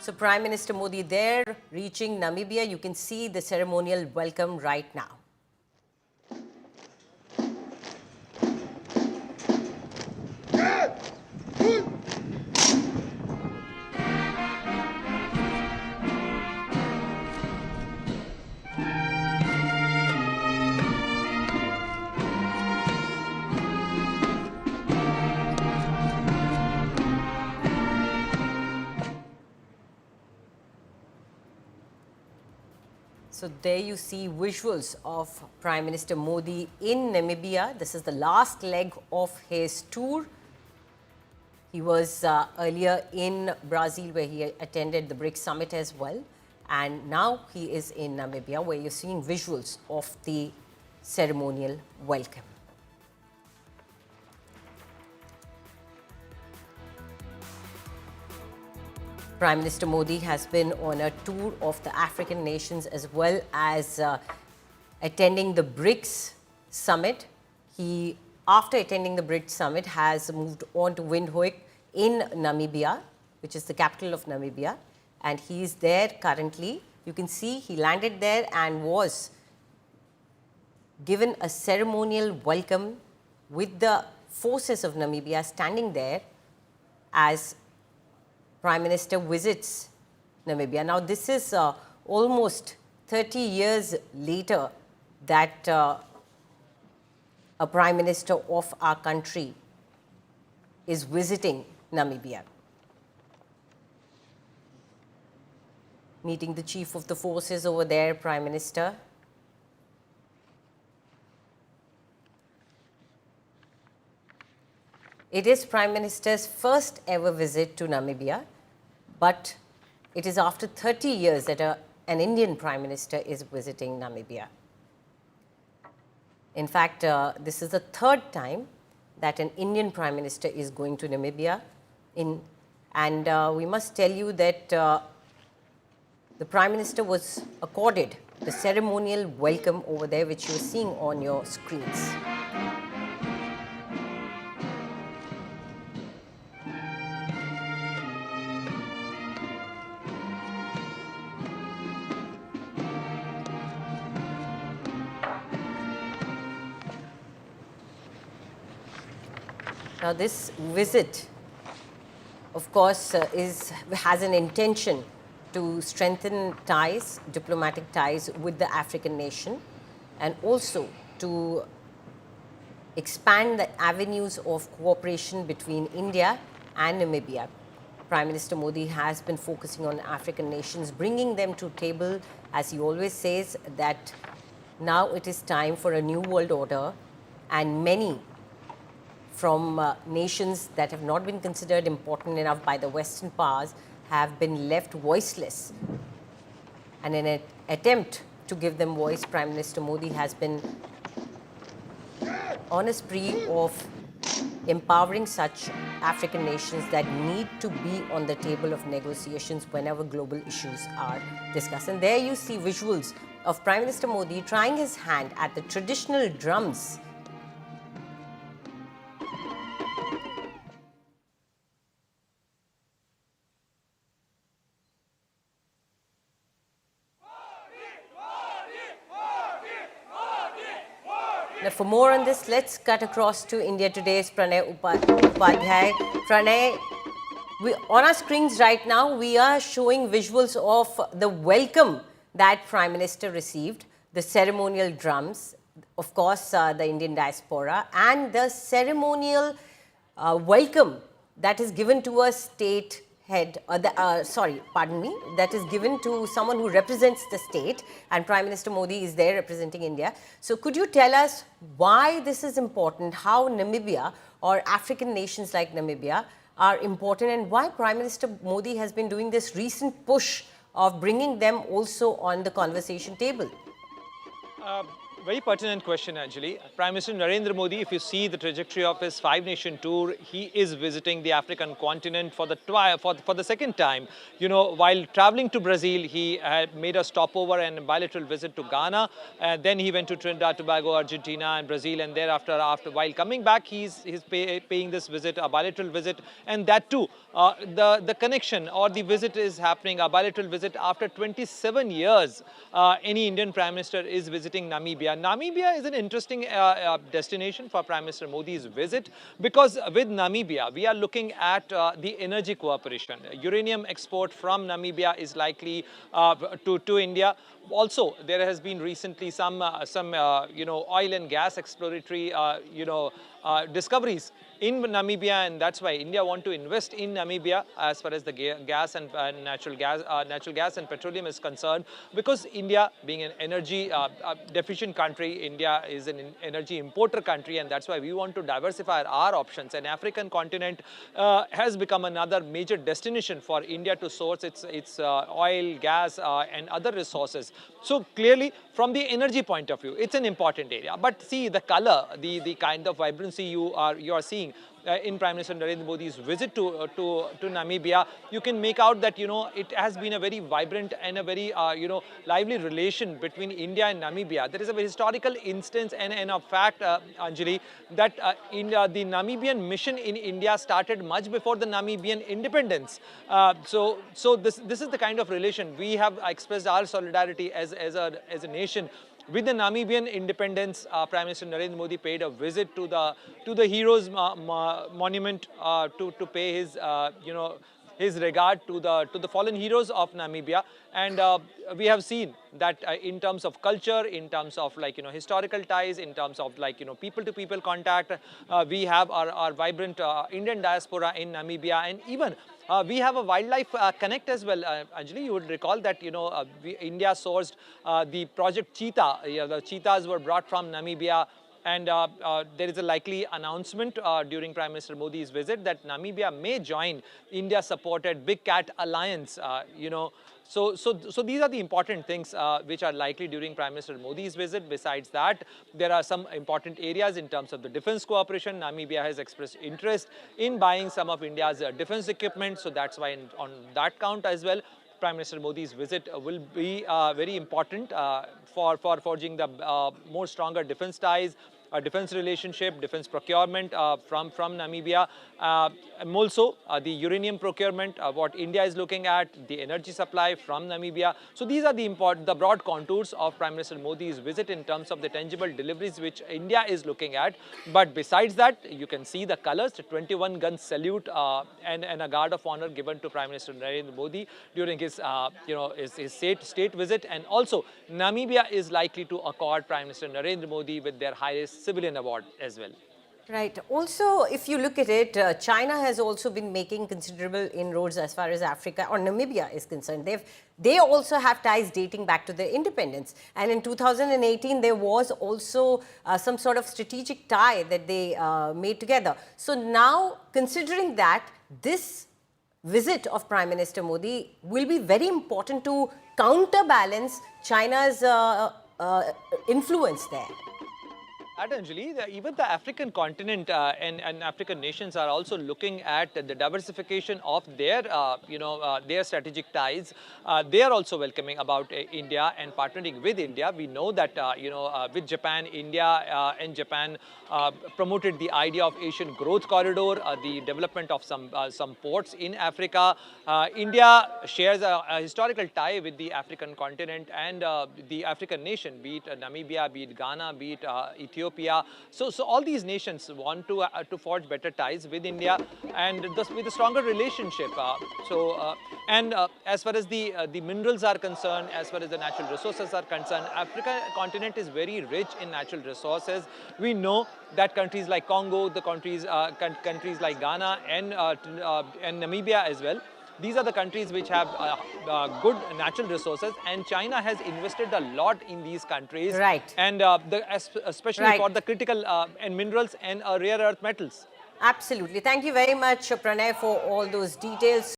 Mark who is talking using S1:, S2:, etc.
S1: So Prime Minister Modi there reaching Namibia. You can see the ceremonial welcome right now. So there you see visuals of Prime Minister Modi in Namibia. This is the last leg of his tour. He was earlier in Brazil where he attended the BRICS summit as well. And now he is in Namibia where you're seeing visuals of the ceremonial welcome. Prime Minister Modi has been on a tour of the African nations as well as attending the BRICS summit. He, after attending the BRICS summit, has moved on to Windhoek in Namibia, which is the capital of Namibia. And he is there currently. You can see he landed there and was given a ceremonial welcome with the forces of Namibia standing there as Prime Minister visits Namibia. Now, this is almost 30 years later that a Prime Minister of our country is visiting Namibia, meeting the Chief of the Forces over there, Prime Minister. It is Prime Minister's first ever visit to Namibia, but it is after 30 years that an Indian Prime Minister is visiting Namibia. In fact, this is the third time that an Indian Prime Minister is going to Namibia. And we must tell you that the Prime Minister was accorded the ceremonial welcome over there, which you are seeing on your screens. Now, this visit, of course, has an intention to strengthen ties, diplomatic ties with the African nation, and also to expand the avenues of cooperation between India and Namibia. Prime Minister Modi has been focusing on African nations, bringing them to table, as he always says, that now it is time for a new world order, and many from nations that have not been considered important enough by the Western powers have been left voiceless. And in an attempt to give them voice, Prime Minister Modi has been on a spree of empowering such African nations that need to be on the table of negotiations whenever global issues are discussed. And there you see visuals of Prime Minister Modi trying his hand at the traditional drums . Now, for more on this, let's cut across to India Today's Pranay Upadhyay. Pranay, on our screens right now, we are showing visuals of the welcome that Prime Minister received, the ceremonial drums, of course, the Indian diaspora, and the ceremonial welcome that is given to a state head, that is given to someone who represents the state, and Prime Minister Modi is there representing India. So could you tell us why this is important, how Namibia or African nations like Namibia are important, and why Prime Minister Modi has been doing this recent push of bringing them also on the conversation table?
S2: Very pertinent question, Anjali. Prime Minister Narendra Modi, if you see the trajectory of his five-nation tour, he is visiting the African continent for the second time. While traveling to Brazil, he had made a stopover and a bilateral visit to Ghana. Then he went to Trinidad, Tobago, Argentina, and Brazil. And thereafter, while coming back, he's paying this visit, a bilateral visit, and that too, the connection or the visit is happening, a bilateral visit after 27 years. Any Indian Prime Minister is visiting Namibia. Namibia is an interesting destination for Prime Minister Modi's visit because with Namibia, we are looking at the energy cooperation. Uranium export from Namibia is likely to India. Also, there has been recently some oil and gas exploratory discoveries in Namibia, and that's why India want to invest in Namibia as far as the gas and natural gas and petroleum is concerned, because India being an energy deficient country, India is an energy importer country, and that's why we want to diversify our options. And African continent has become another major destination for India to source its oil, gas, and other resources. So clearly, from the energy point of view, it's an important area. But see the color, the kind of vibrancy you are seeing in Prime Minister Narendra Modi's visit to Namibia, you can make out that it has been a very vibrant and a very lively relation between India and Namibia. There is a very historical instance and a fact, Anjali, that the Namibian mission in India started much before the Namibian independence. So this is the kind of relation we have expressed our solidarity as a nation. With the Namibian independence, Prime Minister Narendra Modi paid a visit to the Heroes Monument to pay his regard to the fallen heroes of Namibia. And we have seen that in terms of culture, in terms of historical ties, in terms of people-to-people contact, we have our vibrant Indian diaspora in Namibia, and even we have a wildlife connect as well. Anjali, you would recall that India sourced the project Cheetah. The cheetahs were brought from Namibia. And there is a likely announcement during Prime Minister Modi's visit that Namibia may join India-supported Big Cat Alliance. So these are the important things which are likely during Prime Minister Modi's visit. Besides that, there are some important areas in terms of the defense cooperation. Namibia has expressed interest in buying some of India's defense equipment. So that's why on that count as well, Prime Minister Modi's visit will be very important for forging the more stronger defense ties, defense relationship, defense procurement from Namibia. And also the uranium procurement, what India is looking at, the energy supply from Namibia. So these are the broad contours of Prime Minister Modi's visit in terms of the tangible deliveries which India is looking at. But besides that, you can see the colors, the 21-gun salute and a guard of honor given to Prime Minister Narendra Modi during his his state visit. And also Namibia is likely to accord Prime Minister Narendra Modi with their highest civilian award as well.
S1: Right. Also, if you look at it, China has also been making considerable inroads as far as Africa or Namibia is concerned. They also have ties dating back to their independence. And in 2018, there was also some sort of strategic tie that they made together. So now, considering that, this visit of Prime Minister Modi will be very important to counterbalance China's influence there.
S2: Anjali, even the African continent and African nations are also looking at the diversification of their strategic ties. They are also welcoming about India and partnering with India. We know that with Japan, India and Japan promoted the idea of Asian Growth Corridor, the development of some ports in Africa. India shares a historical tie with the African continent and the African nation, be it Namibia, be it Ghana, be it Ethiopia. So all these nations want to forge better ties with India and thus with a stronger relationship. As far as the minerals are concerned, as far as the natural resources are concerned, Africa continent is very rich in natural resources. We know that countries like Congo, the countries like Ghana and Namibia as well, these are the countries which have good natural resources, and China has invested a lot in these countries.
S1: Right.
S2: And especially for the critical and minerals and rare earth metals.
S1: Absolutely. Thank you very much, Pranay, for all those details.